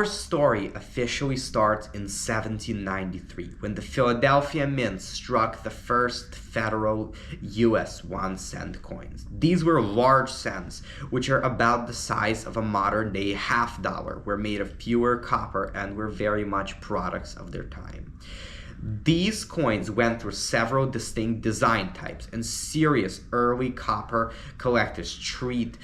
Our story officially starts in 1793, when the Philadelphia Mint struck the first federal US 1 cent coins. These were large cents, which are about the size of a modern-day half dollar, were made of pure copper, and were very much products of their time. These coins went through several distinct design types, and serious early copper collectors treat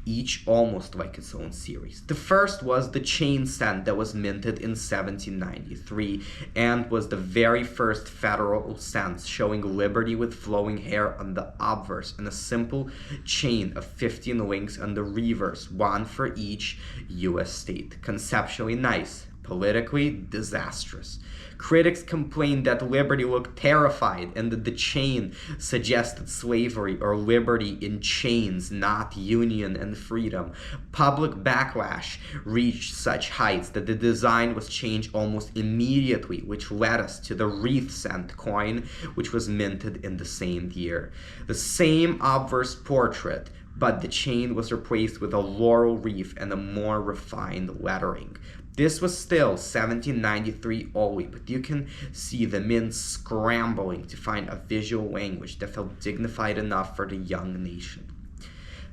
each almost like its own series. The first was the chain cent that was minted in 1793 and was the very first federal cent, showing liberty with flowing hair on the obverse and a simple chain of 15 links on the reverse, one for each US state. Conceptually nice, politically disastrous. Critics complained that liberty looked terrified and that the chain suggested slavery or liberty in chains, not union and freedom. Public backlash reached such heights that the design was changed almost immediately, which led us to the wreath cent coin, which was minted in the same year. The same obverse portrait, but the chain was replaced with a laurel wreath and a more refined lettering. This was still 1793 only, but you can see the mint scrambling to find a visual language that felt dignified enough for the young nation.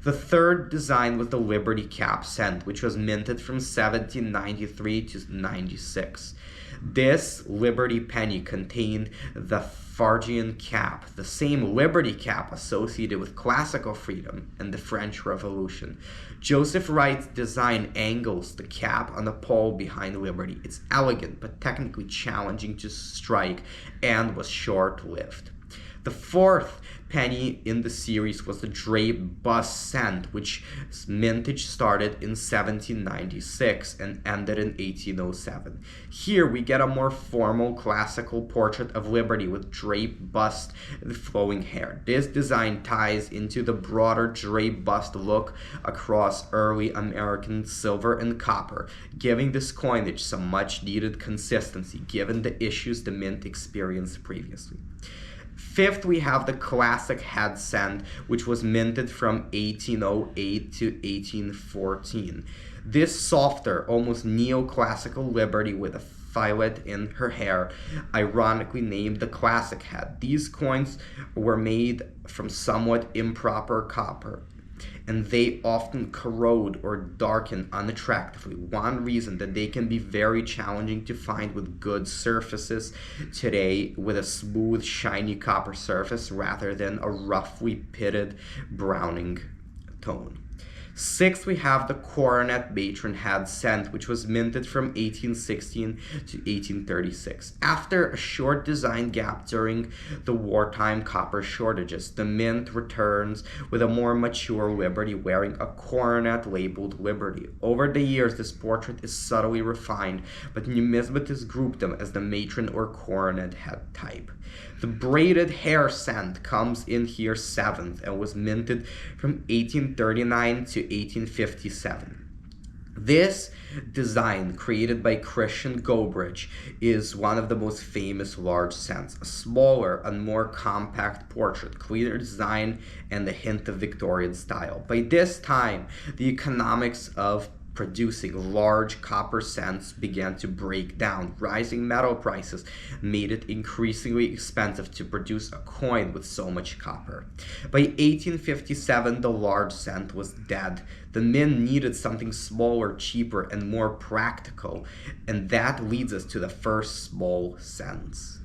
The third design was the Liberty Cap cent, which was minted from 1793 to 96. This Liberty penny contained the Phrygian cap, the same Liberty cap associated with classical freedom and the French Revolution. Joseph Wright's design angles the cap on the pole behind Liberty. It's elegant but technically challenging to strike and was short-lived. The fourth penny in the series was the Draped bust cent, which mintage started in 1796 and ended in 1807. Here we get a more formal classical portrait of Liberty with draped bust and flowing hair. This design ties into the broader draped bust look across early American silver and copper, giving this coinage some much needed consistency given the issues the mint experienced previously. Fifth, we have the classic head cent, which was minted from 1808 to 1814. This softer, almost neoclassical Liberty with a fillet in her hair, ironically named the classic head. These coins were made from somewhat improper copper, and they often corrode or darken unattractively. One reason that they can be very challenging to find with good surfaces today, with a smooth, shiny copper surface rather than a roughly pitted browning tone. Sixth, we have the Coronet Matron head cent, which was minted from 1816 to 1836. After a short design gap during the wartime copper shortages, the mint returns with a more mature Liberty wearing a coronet labeled Liberty. Over the years, this portrait is subtly refined, but numismatists group them as the matron or coronet head type. The braided hair cent comes in here seventh and was minted from 1839 to 1857. This design, created by Christian Gobridge, is one of the most famous large cents. A smaller and more compact portrait, cleaner design, and a hint of Victorian style. By this time, the economics of producing large copper cents began to break down. Rising metal prices made it increasingly expensive to produce a coin with so much copper. By 1857, the large cent was dead. The mint needed something smaller, cheaper, and more practical, and that leads us to the first small cents.